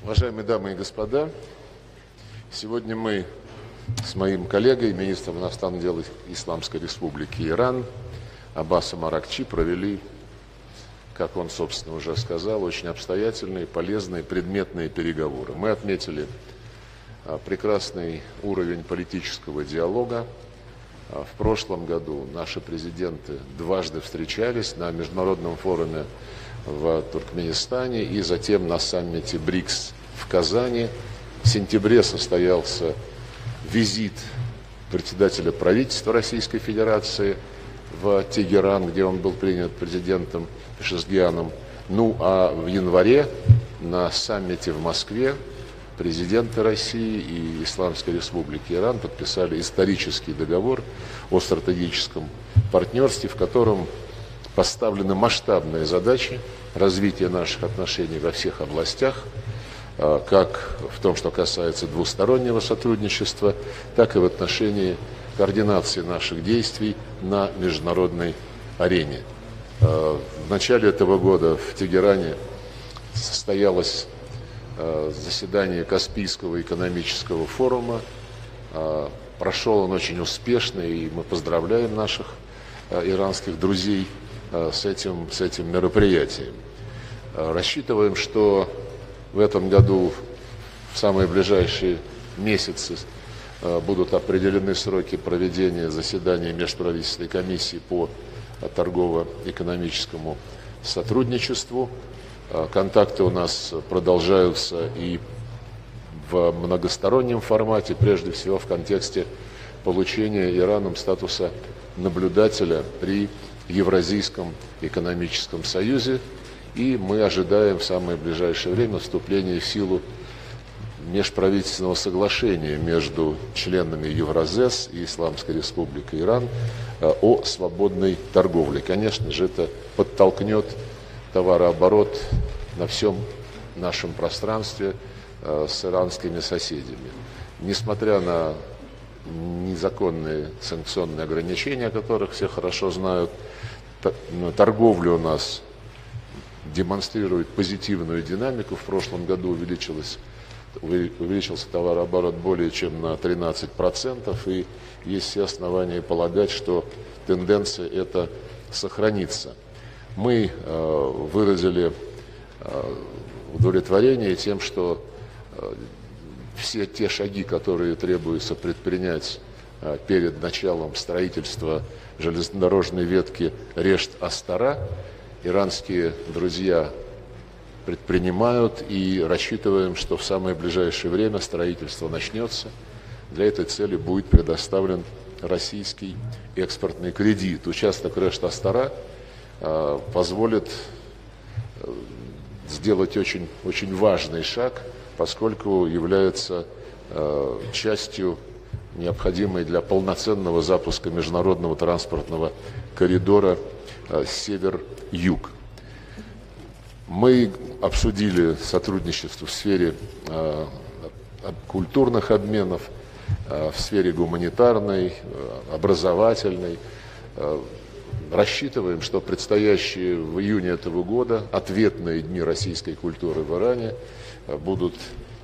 Уважаемые дамы и господа, сегодня мы с моим коллегой, министром иностранных дел Исламской Республики Иран Аббасом Аракчи провели, как он, собственно, уже сказал, очень обстоятельные, полезные, предметные переговоры. Мы отметили прекрасный уровень политического диалога. В прошлом году наши президенты дважды встречались на международном форуме в Туркменистане и затем на саммите БРИКС в Казани. В сентябре состоялся визит председателя правительства Российской Федерации в Тегеран, где он был принят президентом Пешешкианом. Ну а в январе на саммите в Москве президенты России и Исламской Республики Иран подписали исторический договор о стратегическом партнерстве, в котором поставлены масштабные задачи развития наших отношений во всех областях, как в том, что касается двустороннего сотрудничества, так и в отношении координации наших действий на международной арене. В начале этого года в Тегеране состоялось заседание Каспийского экономического форума. Прошел он очень успешно, и мы поздравляем наших иранских друзей с этим мероприятием. Рассчитываем, что в этом году, в самые ближайшие месяцы, будут определены сроки проведения заседания Межправительственной комиссии по торгово-экономическому сотрудничеству. Контакты у нас продолжаются и в многостороннем формате, прежде всего в контексте получения Ираном статуса наблюдателя при Евразийском экономическом союзе, и мы ожидаем в самое ближайшее время вступления в силу межправительственного соглашения между членами Евразес и Исламской Республикой Иран о свободной торговле. Конечно же, это подтолкнет товарооборот на всем нашем пространстве с иранскими соседями. Несмотря на незаконные санкционные ограничения, о которых все хорошо знают, торговля у нас демонстрирует позитивную динамику. В прошлом году увеличился товарооборот более чем на 13%, и есть все основания полагать, что тенденция эта сохранится. Мы выразили удовлетворение тем, что все те шаги, которые требуется предпринять перед началом строительства железнодорожной ветки Решт-Астара, иранские друзья предпринимают, и рассчитываем, что в самое ближайшее время строительство начнется. Для этой цели будет предоставлен российский экспортный кредит. Участок Решт-Астара позволит сделать очень важный шаг, поскольку является частью необходимой для полноценного запуска международного транспортного коридора север-юг. Мы обсудили сотрудничество в сфере культурных обменов, в сфере гуманитарной, образовательной. Рассчитываем, что предстоящие в июне этого года ответные дни российской культуры в Иране будут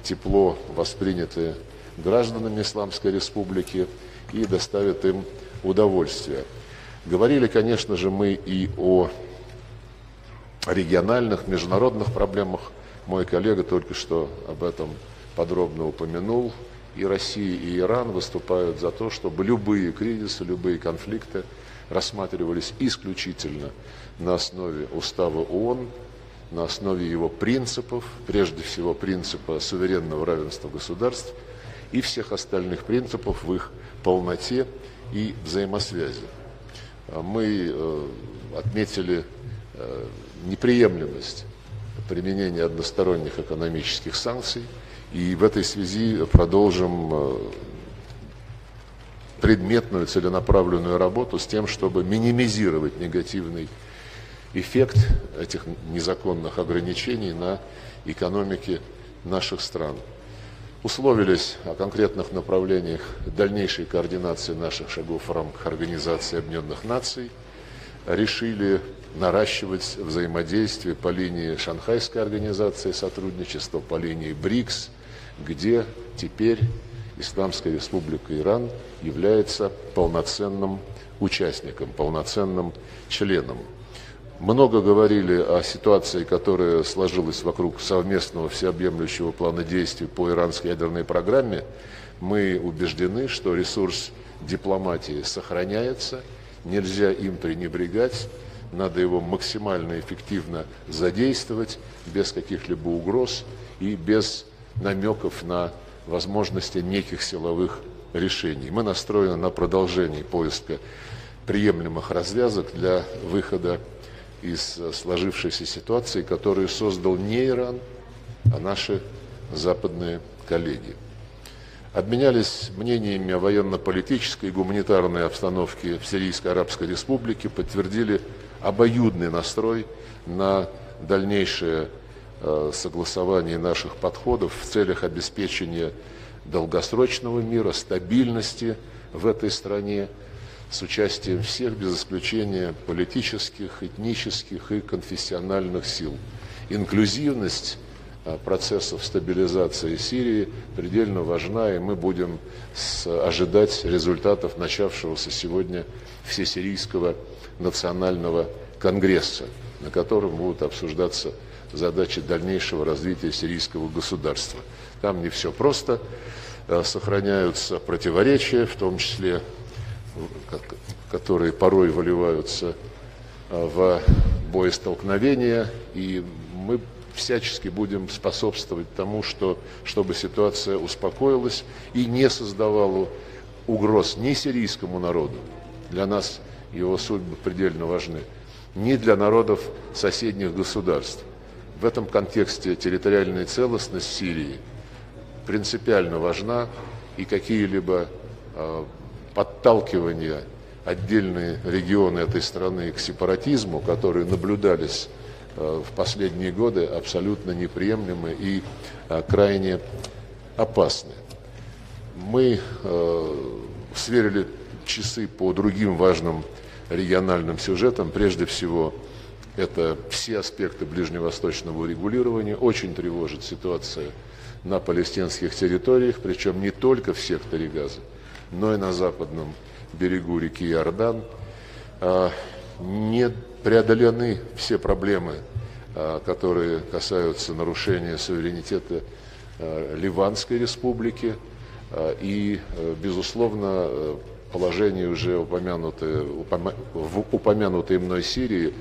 тепло восприняты гражданами Исламской Республики и доставят им удовольствие. Говорили, конечно же, мы и о региональных, международных проблемах. Мой коллега только что об этом подробно упомянул. И Россия, и Иран выступают за то, чтобы любые кризисы, любые конфликты рассматривались исключительно на основе Устава ООН, на основе его принципов, прежде всего принципа суверенного равенства государств и всех остальных принципов в их полноте и взаимосвязи. Мы отметили неприемлемость применения односторонних экономических санкций, и в этой связи продолжим предметную целенаправленную работу с тем, чтобы минимизировать негативный эффект этих незаконных ограничений на экономике наших стран. Условились о конкретных направлениях дальнейшей координации наших шагов в рамках Организации Объединенных Наций, решили наращивать взаимодействие по линии Шанхайской организации сотрудничества, по линии БРИКС, где теперь Исламская Республика Иран является полноценным участником, полноценным членом. Много говорили о ситуации, которая сложилась вокруг совместного всеобъемлющего плана действий по иранской ядерной программе. Мы убеждены, что ресурс дипломатии сохраняется, нельзя им пренебрегать, надо его максимально эффективно задействовать, без каких-либо угроз и без намеков на возможности неких силовых решений. Мы настроены на продолжение поиска приемлемых развязок для выхода из сложившейся ситуации, которую создал не Иран, а наши западные коллеги. Обменялись мнениями о военно-политической и гуманитарной обстановке в Сирийской Арабской Республике, подтвердили обоюдный настрой на дальнейшее согласование наших подходов в целях обеспечения долгосрочного мира, стабильности в этой стране, с участием всех, без исключения политических, этнических и конфессиональных сил. Инклюзивность процессов стабилизации Сирии предельно важна, и мы будем ожидать результатов начавшегося сегодня Всесирийского национального конгресса, на котором будут обсуждаться задачи дальнейшего развития сирийского государства. Там не все просто, сохраняются противоречия, в том числе, которые порой выливаются в боестолкновения, и мы всячески будем способствовать тому, чтобы ситуация успокоилась и не создавала угроз ни сирийскому народу, для нас его судьбы предельно важны, ни для народов соседних государств. В этом контексте территориальная целостность Сирии принципиально важна, и какие-либо подталкивания отдельные регионы этой страны к сепаратизму, которые наблюдались в последние годы, абсолютно неприемлемы и крайне опасны. Мы сверили часы по другим важным региональным сюжетам. Прежде всего, это все аспекты ближневосточного урегулирования. Очень тревожит ситуация на палестинских территориях, причем не только в секторе Газа, но и на западном берегу реки Иордан. Не преодолены все проблемы, которые касаются нарушения суверенитета Ливанской республики, и, безусловно, положение, уже упомянутое мной Сирии,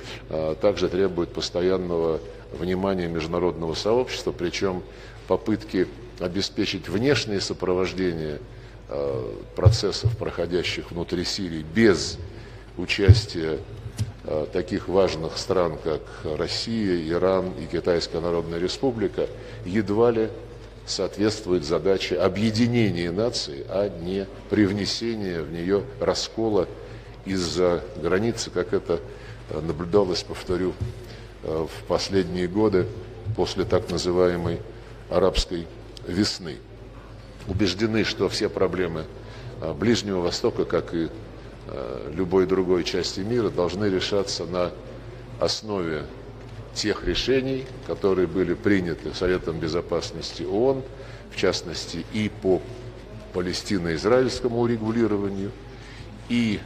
также требует постоянного внимания международного сообщества, причем попытки обеспечить внешнее сопровождение процессов, проходящих внутри Сирии, без участия таких важных стран, как Россия, Иран и Китайская Народная Республика, едва ли соответствует задаче объединения нации, а не привнесения в нее раскола из-за границы, как это наблюдалось, повторю, в последние годы после так называемой арабской весны. Убеждены, что все проблемы Ближнего Востока, как и любой другой части мира, должны решаться на основе тех решений, которые были приняты Советом Безопасности ООН, в частности и по палестино-израильскому урегулированию, и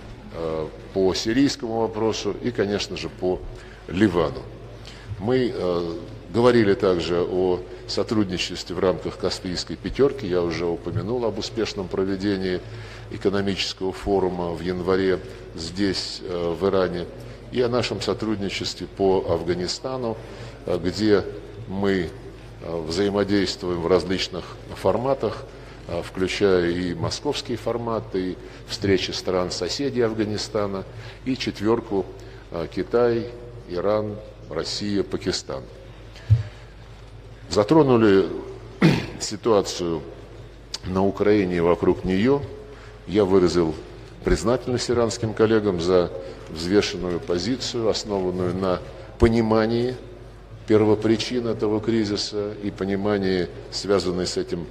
по сирийскому вопросу, и, конечно же, по Ливану. Мы говорили также о сотрудничестве в рамках Каспийской пятерки. Я уже упомянул об успешном проведении экономического форума в январе здесь, в Иране, и о нашем сотрудничестве по Афганистану, где мы взаимодействуем в различных форматах, включая и московские форматы, и встречи стран-соседей Афганистана, и четверку Китай, Иран, Россия, Пакистан. Затронули ситуацию на Украине и вокруг нее. Я выразил признательность иранским коллегам за взвешенную позицию, основанную на понимании первопричин этого кризиса и понимании, связанной с этим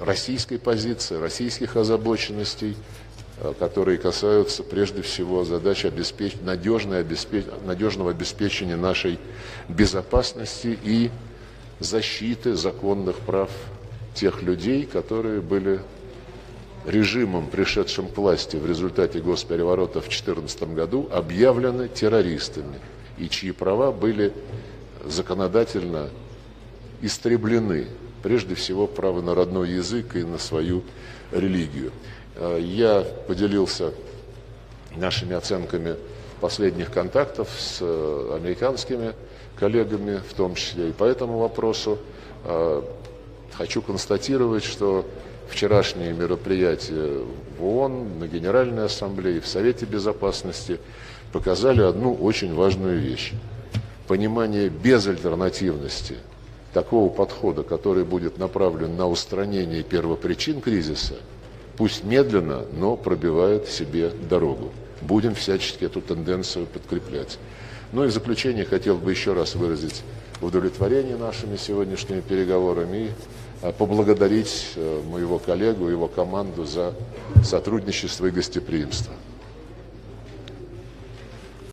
российской позиции, российских озабоченностей. которые касаются прежде всего задач надежного обеспечения нашей безопасности и защиты законных прав тех людей, которые были режимом, пришедшим к власти в результате госпереворота в 2014 году, объявлены террористами, и чьи права были законодательно истреблены, прежде всего право на родной язык и на свою религию. Я поделился нашими оценками последних контактов с американскими коллегами, в том числе и по этому вопросу. Хочу констатировать, что вчерашние мероприятия в ООН, на Генеральной Ассамблее, в Совете Безопасности показали одну очень важную вещь. Понимание безальтернативности такого подхода, который будет направлен на устранение первопричин кризиса, пусть медленно, но пробивает себе дорогу. Будем всячески эту тенденцию подкреплять. Ну и в заключение хотел бы еще раз выразить удовлетворение нашими сегодняшними переговорами и поблагодарить моего коллегу и его команду за сотрудничество и гостеприимство.